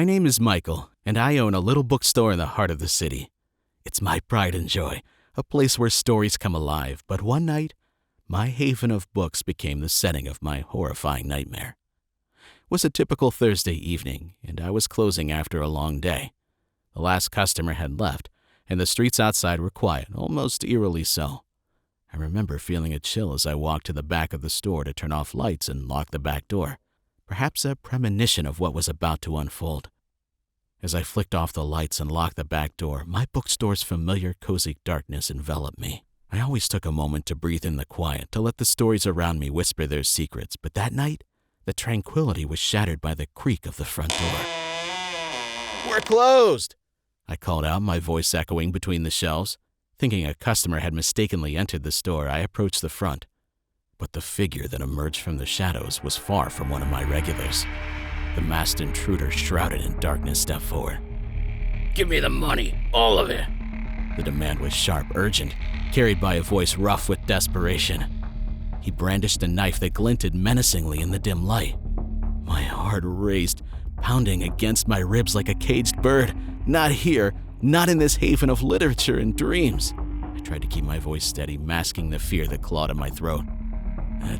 My name is Michael, and I own a little bookstore in the heart of the city. It's my pride and joy, a place where stories come alive, but one night, my haven of books became the setting of my horrifying nightmare. It was a typical Thursday evening, and I was closing after a long day. The last customer had left, and the streets outside were quiet, almost eerily so. I remember feeling a chill as I walked to the back of the store to turn off lights and lock the back door, perhaps a premonition of what was about to unfold. As I flicked off the lights and locked the back door, my bookstore's familiar, cozy darkness enveloped me. I always took a moment to breathe in the quiet, to let the stories around me whisper their secrets, but that night, the tranquility was shattered by the creak of the front door. "We're closed!" I called out, my voice echoing between the shelves. Thinking a customer had mistakenly entered the store, I approached the front. But the figure that emerged from the shadows was far from one of my regulars. The masked intruder, shrouded in darkness, stepped forward. "Give me the money, all of it." The demand was sharp, urgent, carried by a voice rough with desperation. He brandished a knife that glinted menacingly in the dim light. My heart raced, pounding against my ribs like a caged bird. Not here, not in this haven of literature and dreams. I tried to keep my voice steady, masking the fear that clawed at my throat.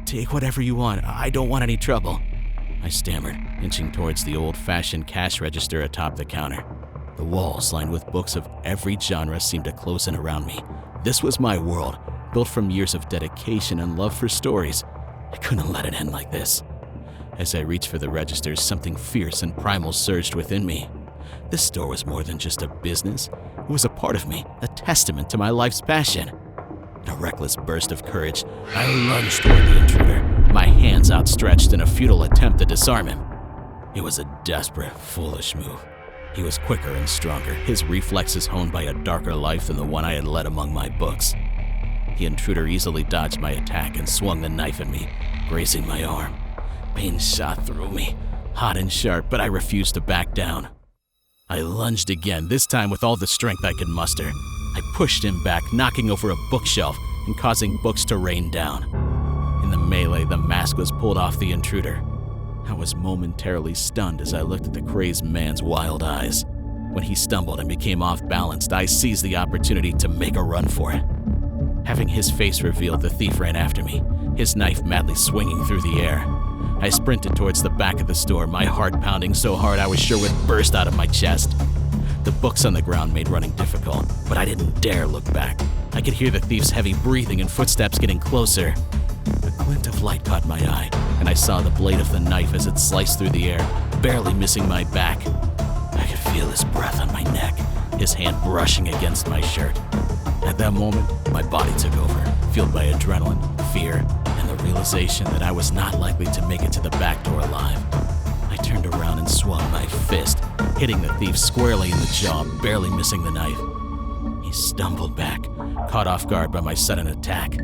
"Take whatever you want. I don't want any trouble," I stammered, inching towards the old-fashioned cash register atop the counter. The walls, lined with books of every genre, seemed to close in around me. This was my world, built from years of dedication and love for stories. I couldn't let it end like this. As I reached for the registers, something fierce and primal surged within me. This store was more than just a business. It was a part of me, a testament to my life's passion. In a reckless burst of courage, I lunged toward the intruder, my hands outstretched in a futile attempt to disarm him. It was a desperate, foolish move. He was quicker and stronger, his reflexes honed by a darker life than the one I had led among my books. The intruder easily dodged my attack and swung the knife at me, grazing my arm. Pain shot through me, hot and sharp, but I refused to back down. I lunged again, this time with all the strength I could muster. I pushed him back, knocking over a bookshelf and causing books to rain down. In the melee, the mask was pulled off the intruder. I was momentarily stunned as I looked at the crazed man's wild eyes. When he stumbled and became off-balanced, I seized the opportunity to make a run for it. Having his face revealed, the thief ran after me, his knife madly swinging through the air. I sprinted towards the back of the store, my heart pounding so hard I was sure it would burst out of my chest. The books on the ground made running difficult, but I didn't dare look back. I could hear the thief's heavy breathing and footsteps getting closer. A glint of light caught my eye, and I saw the blade of the knife as it sliced through the air, barely missing my back. I could feel his breath on my neck, his hand brushing against my shirt. At that moment, my body took over, fueled by adrenaline, fear, and the realization that I was not likely to make it to the back door alive. I turned around and swung my fist, hitting the thief squarely in the jaw, barely missing the knife. He stumbled back, caught off guard by my sudden attack.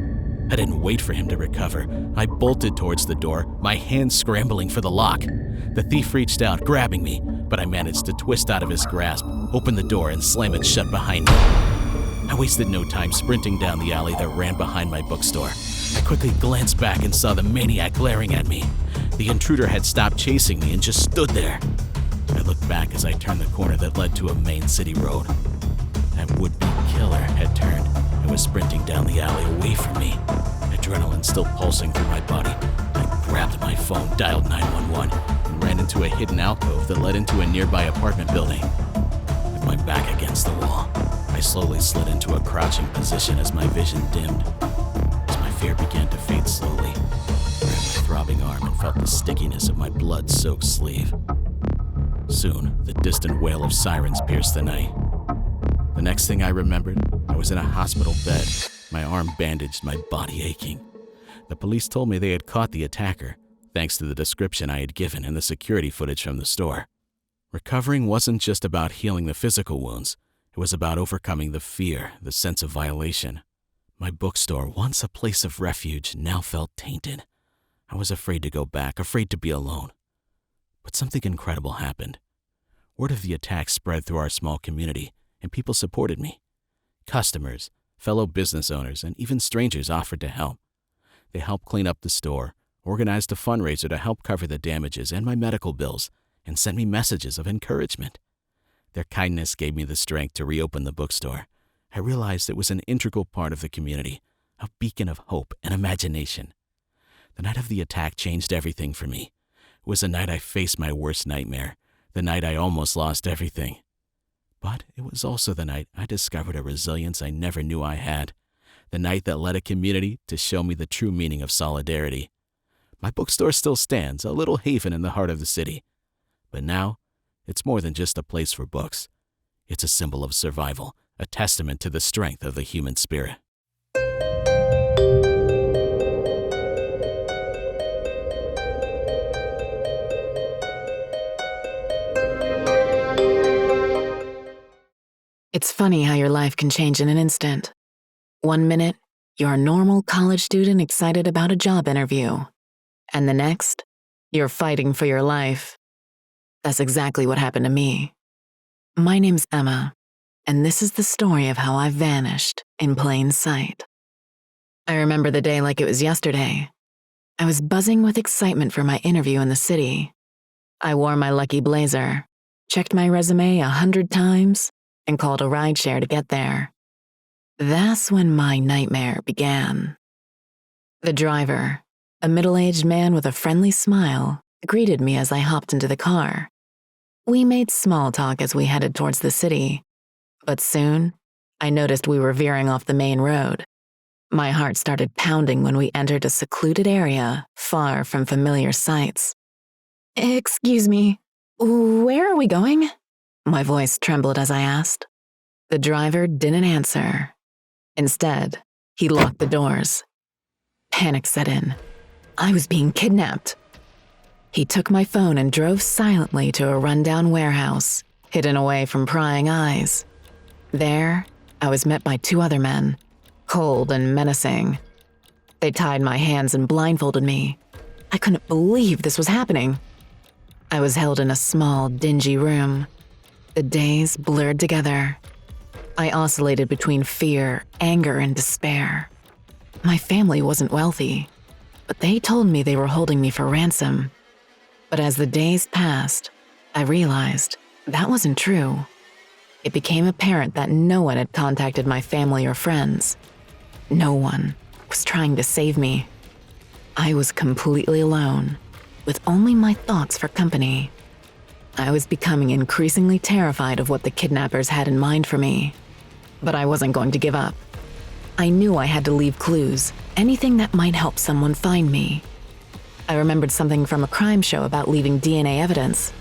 I didn't wait for him to recover. I bolted towards the door, my hands scrambling for the lock. The thief reached out, grabbing me, but I managed to twist out of his grasp, open the door, and slam it shut behind me. I wasted no time sprinting down the alley that ran behind my bookstore. I quickly glanced back and saw the maniac glaring at me. The intruder had stopped chasing me and just stood there. I looked back as I turned the corner that led to a main city road. That would-be killer had turned and was sprinting down the alley away from me. Adrenaline still pulsing through my body, I grabbed my phone, dialed 911, and ran into a hidden alcove that led into a nearby apartment building. With my back against the wall, I slowly slid into a crouching position as my vision dimmed. As my fear began to fade slowly, I grabbed my throbbing arm and felt the stickiness of my blood-soaked sleeve. Soon, the distant wail of sirens pierced the night. The next thing I remembered, I was in a hospital bed, my arm bandaged, my body aching. The police told me they had caught the attacker, thanks to the description I had given and the security footage from the store. Recovering wasn't just about healing the physical wounds. It was about overcoming the fear, the sense of violation. My bookstore, once a place of refuge, now felt tainted. I was afraid to go back, afraid to be alone. But something incredible happened. Word of the attack spread through our small community, and people supported me. Customers, fellow business owners, and even strangers offered to help. They helped clean up the store, organized a fundraiser to help cover the damages and my medical bills, and sent me messages of encouragement. Their kindness gave me the strength to reopen the bookstore. I realized it was an integral part of the community, a beacon of hope and imagination. The night of the attack changed everything for me. It was the night I faced my worst nightmare, the night I almost lost everything. But it was also the night I discovered a resilience I never knew I had, the night that led a community to show me the true meaning of solidarity. My bookstore still stands, a little haven in the heart of the city. But now, it's more than just a place for books. It's a symbol of survival, a testament to the strength of the human spirit. It's funny how your life can change in an instant. One minute, you're a normal college student excited about a job interview. And the next, you're fighting for your life. That's exactly what happened to me. My name's Emma, and this is the story of how I vanished in plain sight. I remember the day like it was yesterday. I was buzzing with excitement for my interview in the city. I wore my lucky blazer, checked my resume 100 times, and called a rideshare to get there. That's when my nightmare began. The driver, a middle-aged man with a friendly smile, greeted me as I hopped into the car. We made small talk as we headed towards the city, but soon, I noticed we were veering off the main road. My heart started pounding when we entered a secluded area far from familiar sights. "Excuse me, where are we going?" My voice trembled as I asked. The driver didn't answer. Instead, he locked the doors. Panic set in. I was being kidnapped. He took my phone and drove silently to a rundown warehouse, hidden away from prying eyes. There, I was met by 2 other men, cold and menacing. They tied my hands and blindfolded me. I couldn't believe this was happening. I was held in a small, dingy room. The days blurred together. I oscillated between fear, anger, and despair. My family wasn't wealthy, but they told me they were holding me for ransom. But as the days passed, I realized that wasn't true. It became apparent that no one had contacted my family or friends. No one was trying to save me. I was completely alone, with only my thoughts for company. I was becoming increasingly terrified of what the kidnappers had in mind for me. But I wasn't going to give up. I knew I had to leave clues, anything that might help someone find me. I remembered something from a crime show about leaving DNA evidence.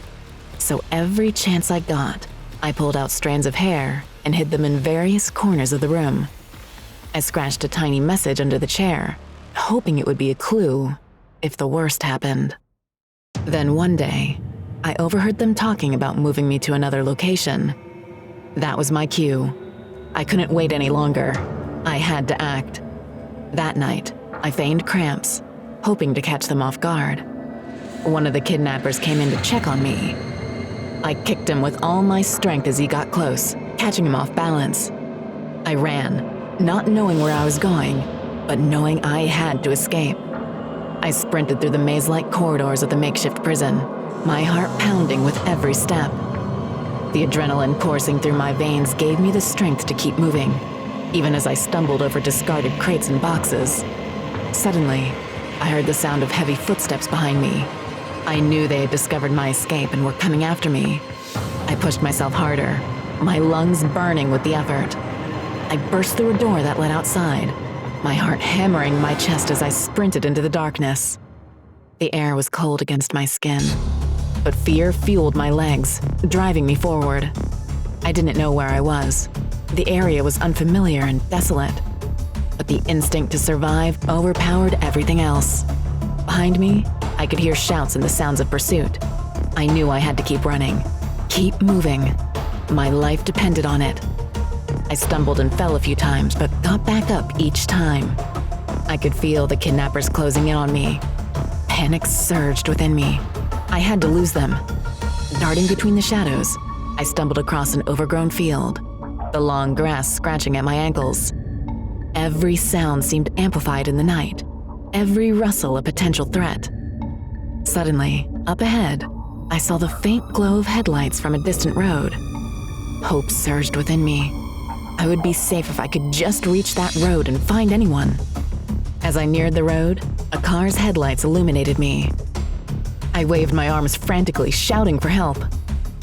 So every chance I got, I pulled out strands of hair and hid them in various corners of the room. I scratched a tiny message under the chair, hoping it would be a clue if the worst happened. Then one day, I overheard them talking about moving me to another location. That was my cue. I couldn't wait any longer. I had to act. That night, I feigned cramps, hoping to catch them off guard. One of the kidnappers came in to check on me. I kicked him with all my strength as he got close, catching him off balance. I ran, not knowing where I was going, but knowing I had to escape. I sprinted through the maze-like corridors of the makeshift prison, my heart pounding with every step. The adrenaline coursing through my veins gave me the strength to keep moving, even as I stumbled over discarded crates and boxes. Suddenly, I heard the sound of heavy footsteps behind me. I knew they had discovered my escape and were coming after me. I pushed myself harder, my lungs burning with the effort. I burst through a door that led outside, my heart hammering my chest as I sprinted into the darkness. The air was cold against my skin, but fear fueled my legs, driving me forward. I didn't know where I was. The area was unfamiliar and desolate, but the instinct to survive overpowered everything else. Behind me, I could hear shouts and the sounds of pursuit. I knew I had to keep running, keep moving. My life depended on it. I stumbled and fell a few times, but got back up each time. I could feel the kidnappers closing in on me. Panic surged within me. I had to lose them. Darting between the shadows, I stumbled across an overgrown field, the long grass scratching at my ankles. Every sound seemed amplified in the night, every rustle a potential threat. Suddenly, up ahead, I saw the faint glow of headlights from a distant road. Hope surged within me. I would be safe if I could just reach that road and find anyone. As I neared the road, a car's headlights illuminated me. I waved my arms frantically, shouting for help.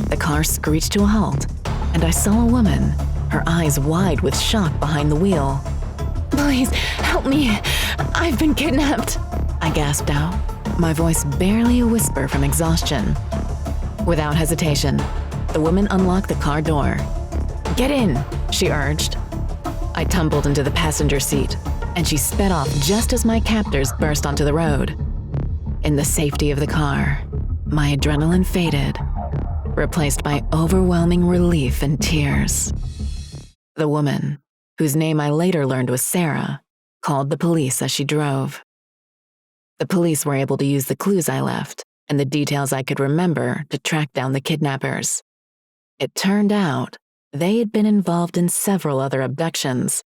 The car screeched to a halt, and I saw a woman, her eyes wide with shock behind the wheel. "Please, help me. I've been kidnapped," I gasped out, my voice barely a whisper from exhaustion. Without hesitation, the woman unlocked the car door. "Get in," she urged. I tumbled into the passenger seat, and she sped off just as my captors burst onto the road. In the safety of the car, my adrenaline faded, replaced by overwhelming relief and tears. The woman, whose name I later learned was Sarah, called the police as she drove. The police were able to use the clues I left and the details I could remember to track down the kidnappers. It turned out they had been involved in several other abductions.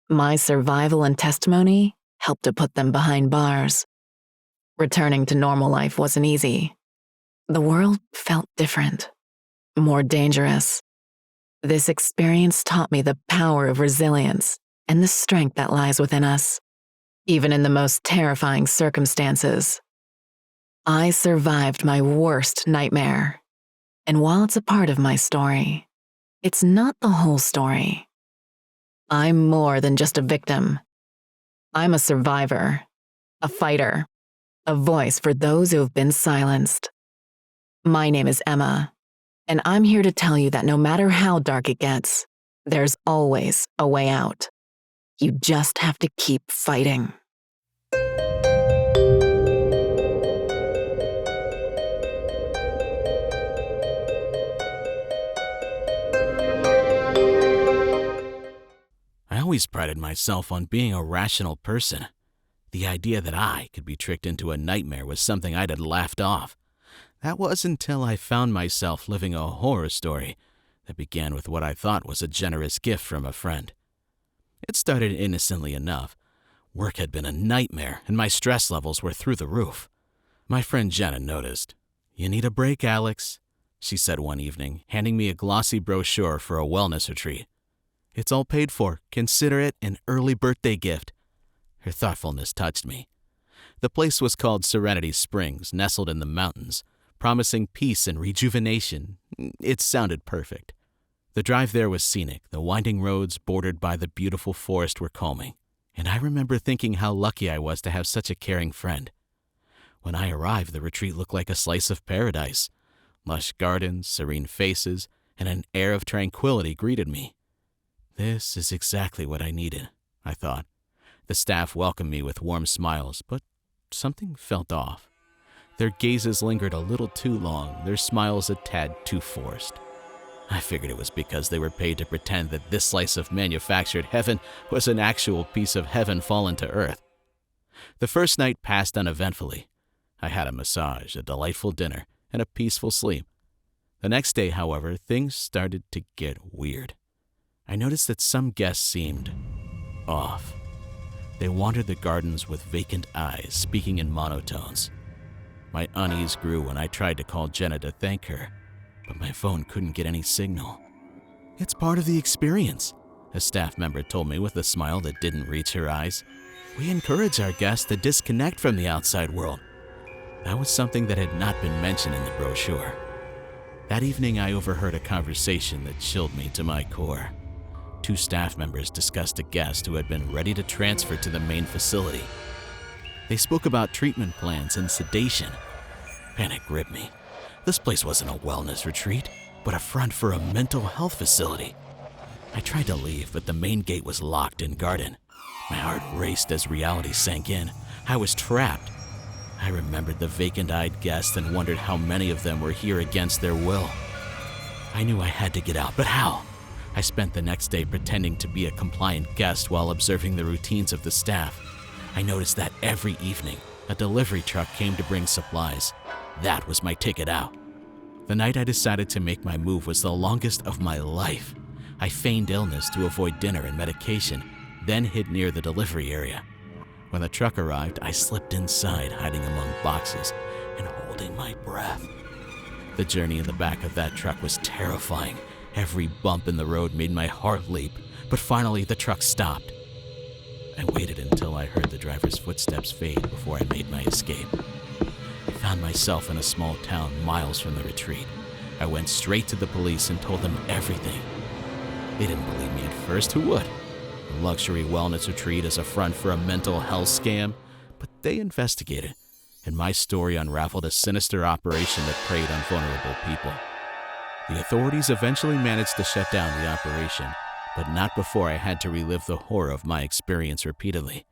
My survival and testimony helped to put them behind bars. Returning to normal life wasn't easy. The world felt different, more dangerous. This experience taught me the power of resilience and the strength that lies within us, even in the most terrifying circumstances. I survived my worst nightmare, and while it's a part of my story, it's not the whole story. I'm more than just a victim. I'm a survivor, a fighter, a voice for those who have been silenced. My name is Emma, and I'm here to tell you that no matter how dark it gets, there's always a way out. You just have to keep fighting. I always prided myself on being a rational person. The idea that I could be tricked into a nightmare was something I'd had laughed off. That was until I found myself living a horror story that began with what I thought was a generous gift from a friend. It started innocently enough. Work had been a nightmare, and my stress levels were through the roof. My friend Jenna noticed. "You need a break, Alex," she said one evening, handing me a glossy brochure for a wellness retreat. "It's all paid for. Consider it an early birthday gift." Her thoughtfulness touched me. The place was called Serenity Springs, nestled in the mountains, promising peace and rejuvenation. It sounded perfect. The drive there was scenic. The winding roads bordered by the beautiful forest were calming, and I remember thinking how lucky I was to have such a caring friend. When I arrived, the retreat looked like a slice of paradise. Lush gardens, serene faces, and an air of tranquility greeted me. This is exactly what I needed, I thought. The staff welcomed me with warm smiles, but something felt off. Their gazes lingered a little too long, their smiles a tad too forced. I figured it was because they were paid to pretend that this slice of manufactured heaven was an actual piece of heaven fallen to earth. The first night passed uneventfully. I had a massage, a delightful dinner, and a peaceful sleep. The next day, however, things started to get weird. I noticed that some guests seemed off. They wandered the gardens with vacant eyes, speaking in monotones. My unease grew when I tried to call Jenna to thank her, but my phone couldn't get any signal. "It's part of the experience," a staff member told me with a smile that didn't reach her eyes. "We encourage our guests to disconnect from the outside world." That was something that had not been mentioned in the brochure. That evening, I overheard a conversation that chilled me to my core. Two staff members discussed a guest who had been ready to transfer to the main facility. They spoke about treatment plans and sedation. Panic gripped me. This place wasn't a wellness retreat, but a front for a mental health facility. I tried to leave, but the main gate was locked and guarded. My heart raced as reality sank in. I was trapped. I remembered the vacant-eyed guests and wondered how many of them were here against their will. I knew I had to get out, but how? I spent the next day pretending to be a compliant guest while observing the routines of the staff. I noticed that every evening, a delivery truck came to bring supplies. That was my ticket out. The night I decided to make my move was the longest of my life. I feigned illness to avoid dinner and medication, then hid near the delivery area. When the truck arrived, I slipped inside, hiding among boxes and holding my breath. The journey in the back of that truck was terrifying. Every bump in the road made my heart leap, but finally the truck stopped. I waited until I heard the driver's footsteps fade before I made my escape. I found myself in a small town miles from the retreat. I went straight to the police and told them everything. They didn't believe me at first. Who would? A luxury wellness retreat as a front for a mental health scam? But they investigated, and my story unraveled a sinister operation that preyed on vulnerable people. The authorities eventually managed to shut down the operation, but not before I had to relive the horror of my experience repeatedly.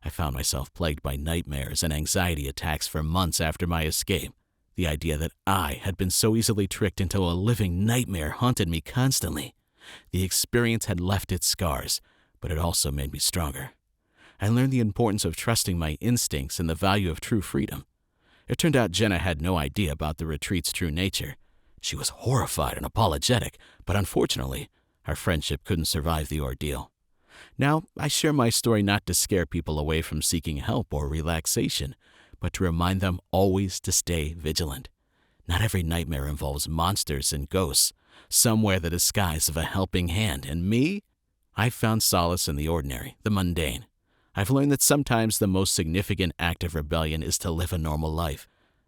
I found myself plagued by nightmares and anxiety attacks for months after my escape. The idea that I had been so easily tricked into a living nightmare haunted me constantly. The experience had left its scars, but it also made me stronger. I learned the importance of trusting my instincts and the value of true freedom. It turned out Jenna had no idea about the retreat's true nature. She was horrified and apologetic, but unfortunately, our friendship couldn't survive the ordeal. Now, I share my story not to scare people away from seeking help or relaxation, but to remind them always to stay vigilant. Not every nightmare involves monsters and ghosts. Some wear the disguise of a helping hand, and me? I've found solace in the ordinary, the mundane. I've learned that sometimes the most significant act of rebellion is to live a normal life,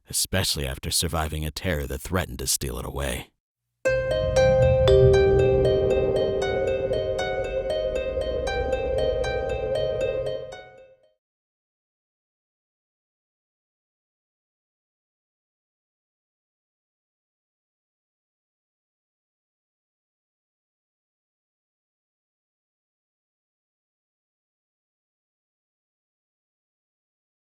especially after surviving a terror that threatened to steal it away.